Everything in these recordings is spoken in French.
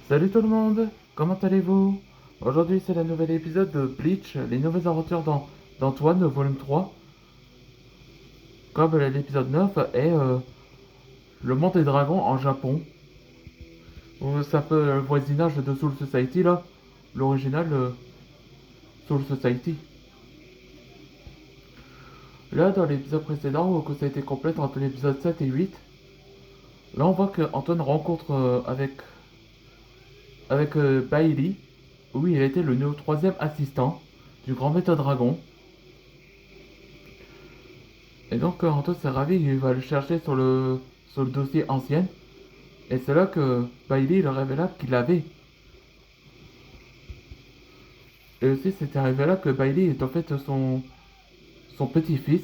Salut tout le monde, comment allez-vous? Aujourd'hui c'est le nouvel épisode de Bleach, les nouvelles aventures d'Antoine, volume 3. Comme l'épisode 9 est le monde des dragons en Japon. C'est un peu le voisinage de Soul Society là, l'original Soul Society. Là dans l'épisode précédent, où ça a été complète entre l'épisode 7 et 8, là on voit que Antoine rencontre avec Bailey, où il a été le troisième assistant du grand maître dragon. Et donc Antoine s'est ravi, il va le chercher sur le dossier ancien. Et c'est là que Bailey le révéla qu'il avait. Et aussi c'était révélé que Bailey est en fait son petit-fils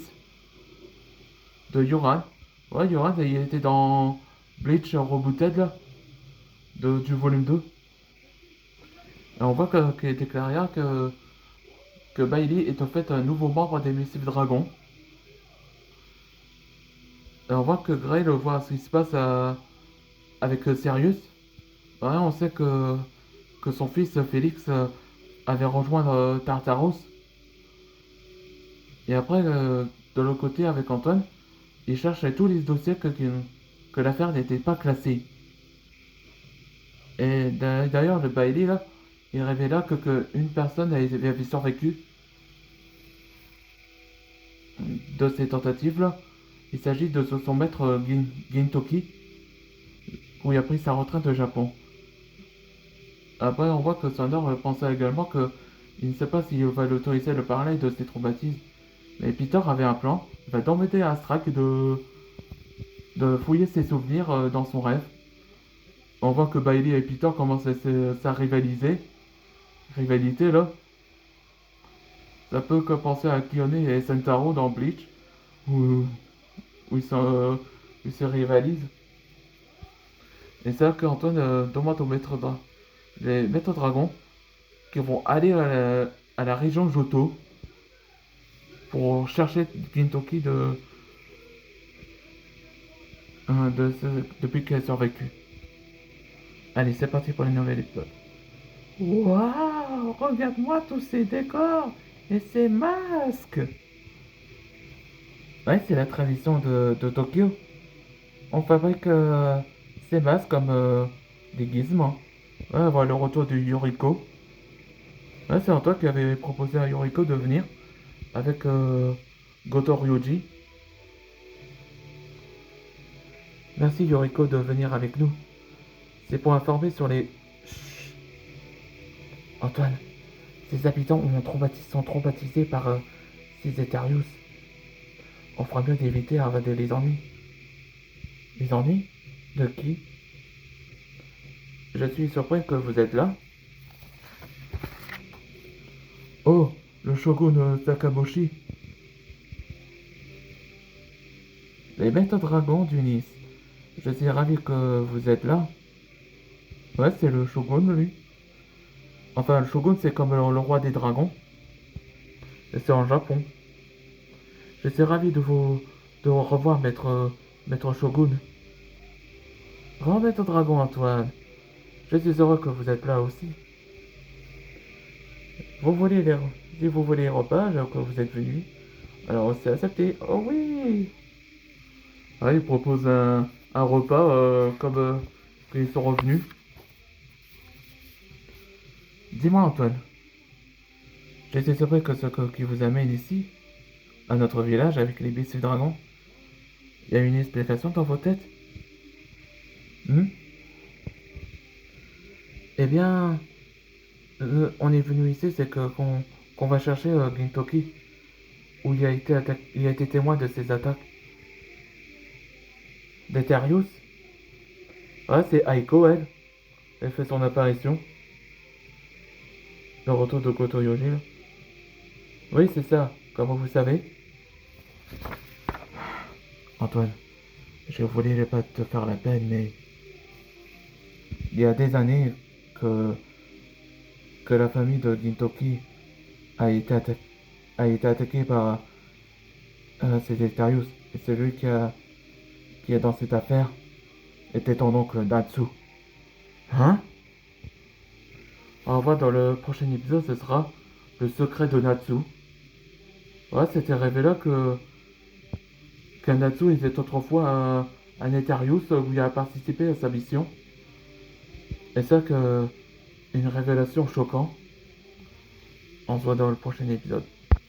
de Yoran. Ouais, Yoran, il était dans Bleach Rebooted là, du volume 2. Et on voit qu'il était clair que Bailey est en fait un nouveau membre des Massifs Dragons. Et on voit que Grey le voit ce qui se passe avec Sirius. Ouais, on sait que son fils Félix avait rejoint Tartaros. Et après, de l'autre côté, avec Antoine, il cherche tous les dossiers que l'affaire n'était pas classée. Et d'ailleurs, le Bailey, là, il révéla que une personne avait survécu de ces tentatives-là. Il s'agit de son maître Gintoki, où il a pris sa retraite au Japon. Après, on voit que Sandor pensait également il ne sait pas s'il va l'autoriser de parler de ses traumatismes. Mais Peter avait un plan. Il va demander à Strack de fouiller ses souvenirs dans son rêve. On voit que Bailey et Peter commencent à rivalité là. Ça peut que penser à Kione et Sentaro dans Bleach, où, où ils se rivalisent. Et c'est là qu'Antoine demande les maîtres dragons qui vont aller à la région Johto pour chercher Gintoki depuis qu'elle a survécu. Allez, c'est parti pour les nouvelles épisodes. Waouh, regarde-moi tous ces décors et ces masques. Ouais, c'est la tradition de Tokyo. On fabrique ces masques comme déguisement. Ouais, voilà le retour du Yoriko. Ouais, c'est toi qui avait proposé à Yoriko de venir avec Goto Ryoji. Merci Yoriko de venir avec nous. C'est pour informer sur les... Chut. Antoine, ces habitants sont traumatisés par ces Eterius. On fera mieux d'éviter les ennuis. Les ennuis? De qui? Je suis surpris que vous êtes là. Oh, le shogun Sakamoshi. Les maîtres dragons du Nice. Je suis ravi que vous êtes là. Ouais, c'est le shogun, lui. Enfin, le shogun, c'est comme le roi des dragons. Et c'est en Japon. Je suis ravi de vous revoir, maître shogun. Grand maître dragon Antoine. Je suis heureux que vous êtes là aussi. Vous voulez les, si vous voulez les repas, alors que vous êtes venu, alors c'est accepté. Oh oui! Ah, il propose un repas comme qu'ils sont revenus. Dis-moi Antoine, j'étais surpris que qui vous amène ici, à notre village avec les bestiaux dragons. Il y a une explication dans vos têtes? Hmm. Eh bien, on est venu ici, c'est qu'on va chercher Gintoki, où il a été témoin de ces attaques. D'Eterius? Ouais, c'est Aiko, elle. Elle fait son apparition. Le retour de Goto Yoji, là. Oui, c'est ça. Comment vous savez? Antoine, je voulais pas te faire la peine, mais il y a des années que, que la famille de Gintoki a été, a été attaquée par ces Eterius. Et celui qui est dans cette affaire était ton oncle Natsu. Hein? On va voir dans le prochain épisode, ce sera le secret de Natsu. Ouais, c'était révélé que Natsu était autrefois un Etarius où il a participé à sa mission. Et ça, une révélation choquante. On se voit dans le prochain épisode.